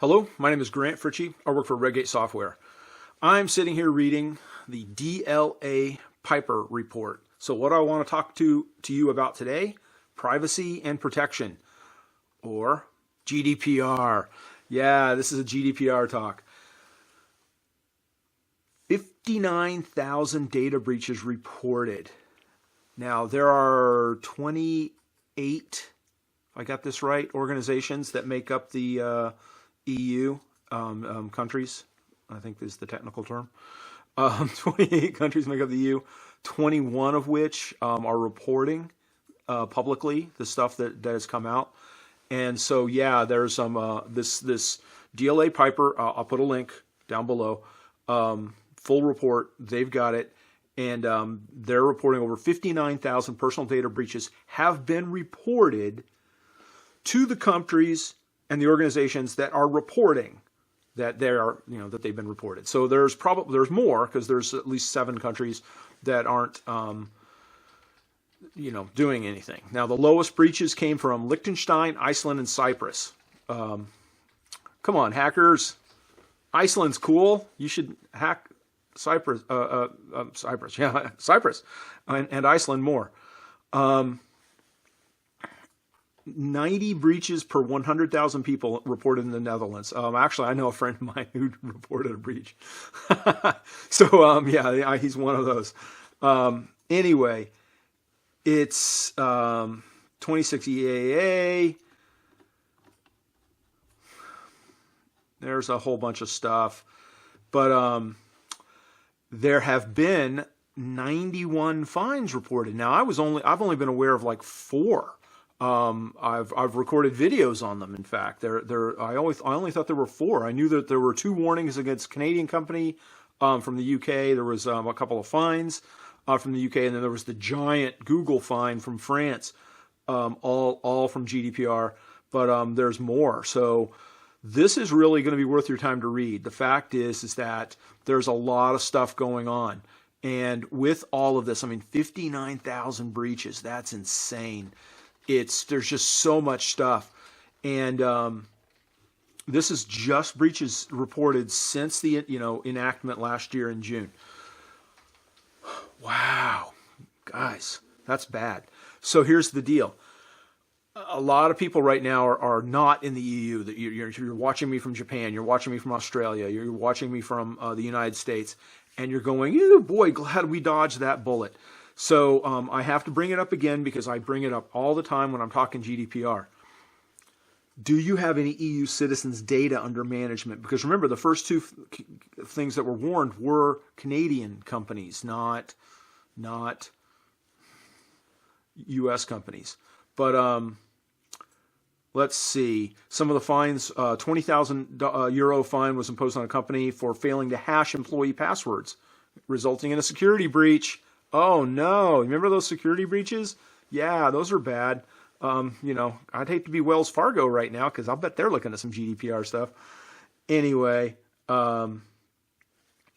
Hello, my name is Grant Fritchey. I work for Redgate Software. I'm sitting here reading the DLA Piper report. So what I want to talk to you about today, privacy and protection, or GDPR. Yeah, this is a GDPR talk. 59,000 data breaches reported. Now, there are 28, if I got this right, organizations that make up the EU countries, I think is the technical term. 28 countries make up the EU, 21 of which are reporting publicly the stuff that has come out. And so, yeah, there's some this DLA Piper. I'll put a link down below. Full report. They've got it, and they're reporting over 59,000 personal data breaches have been reported to the countries and the organizations that are reporting that they are, that they've been reported. So there's more, because there's at least 7 countries that aren't, doing anything. Now, the lowest breaches came from Liechtenstein, Iceland, and Cyprus. Come on, hackers! Iceland's cool. You should hack Cyprus. Cyprus, yeah, Cyprus, and Iceland more. 90 breaches per 100,000 people reported in the Netherlands. Actually, I know a friend of mine who reported a breach. So, yeah, he's one of those. Anyway, it's 26 EAA. There's a whole bunch of stuff. But there have been 91 fines reported. Now, I've only been aware of like 4. I've recorded videos on them. In fact, I only thought there were 4. I knew that there were 2 warnings against Canadian company from the UK. There was a couple of fines from the UK, and then there was the giant Google fine from France, all from GDPR. But there's more. So this is really going to be worth your time to read. The fact is that there's a lot of stuff going on, and with all of this, 59,000 breaches. That's insane. There's just so much stuff, and this is just breaches reported since the enactment last year in June. Wow, guys, that's bad. So here's the deal: a lot of people right now are not in the EU. That you're watching me from Japan, you're watching me from Australia, you're watching me from the United States, and you're going, "Oh boy, glad we dodged that bullet." So I have to bring it up again because I bring it up all the time when I'm talking GDPR. Do you have any EU citizens' data under management? Because remember, the first 2 things that were warned were Canadian companies, not U.S. companies. But let's see. Some of the fines, 20,000 euro fine was imposed on a company for failing to hash employee passwords, resulting in a security breach. Oh no, remember those security breaches? Yeah, those are bad. I'd hate to be Wells Fargo right now, because I'll bet they're looking at some GDPR stuff. Anyway,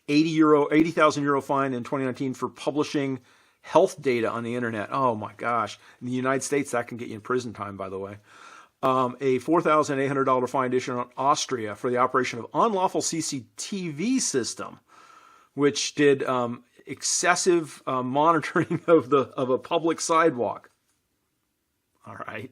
80,000 euro fine in 2019 for publishing health data on the internet. Oh my gosh. In the United States, that can get you in prison time, by the way. A $4,800 fine issued on Austria for the operation of unlawful CCTV system, which did excessive monitoring of a public sidewalk. All right.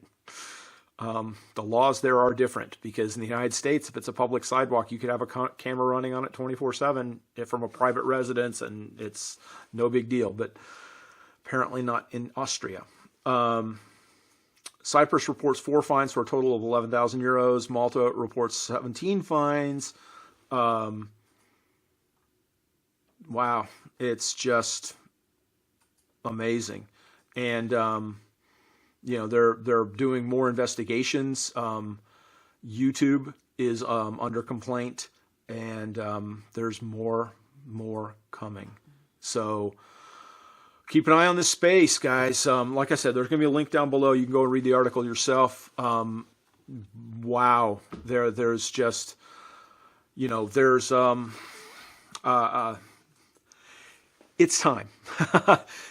The laws there are different, because in the United States, if it's a public sidewalk, you could have a camera running on it 24/7 from a private residence, and it's no big deal. But apparently not in Austria. Cyprus reports 4 fines for a total of 11,000 euros. Malta reports 17 fines. Wow, it's just amazing. And they're doing more investigations. YouTube is under complaint, and there's more coming. So keep an eye on this space, guys. Like I said, there's going to be a link down below. You can go and read the article yourself. Wow, there's just there's it's time.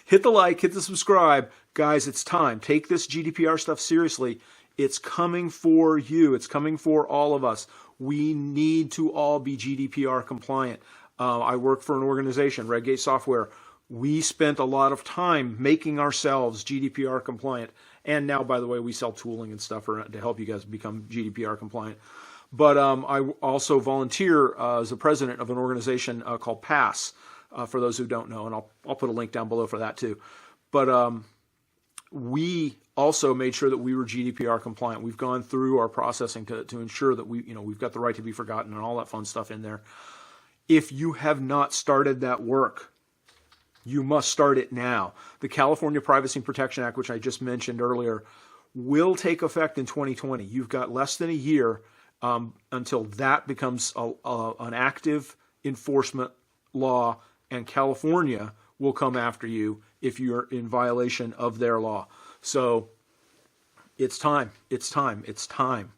Hit the like, hit the subscribe. Guys, it's time. Take this GDPR stuff seriously. It's coming for you. It's coming for all of us. We need to all be GDPR compliant. I work for an organization, Redgate Software. We spent a lot of time making ourselves GDPR compliant. And now, by the way, we sell tooling and stuff to help you guys become GDPR compliant. But I also volunteer as a president of an organization called PASS, for those who don't know. And I'll put a link down below for that too. But we also made sure that we were GDPR compliant. We've gone through our processing to ensure that we've got the right to be forgotten and all that fun stuff in there. If you have not started that work, you must start it now. The California Privacy and Protection Act, which I just mentioned earlier, will take effect in 2020. You've got less than a year until that becomes an active enforcement law, and California will come after you if you're in violation of their law. So it's time. It's time. It's time.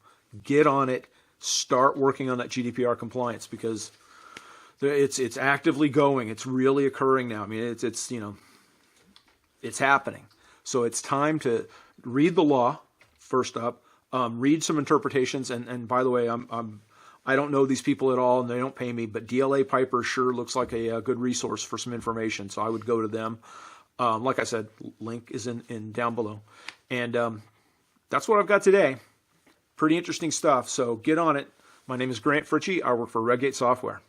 Get on it. Start working on that GDPR compliance, because it's actively going. It's really occurring now. I mean, it's happening. So it's time to read the law first up, read some interpretations. And by the way, I don't know these people at all, and they don't pay me, but DLA Piper sure looks like a good resource for some information. So I would go to them. Like I said, link is in down below. And that's what I've got today. Pretty interesting stuff. So get on it. My name is Grant Fritchey. I work for Redgate Software.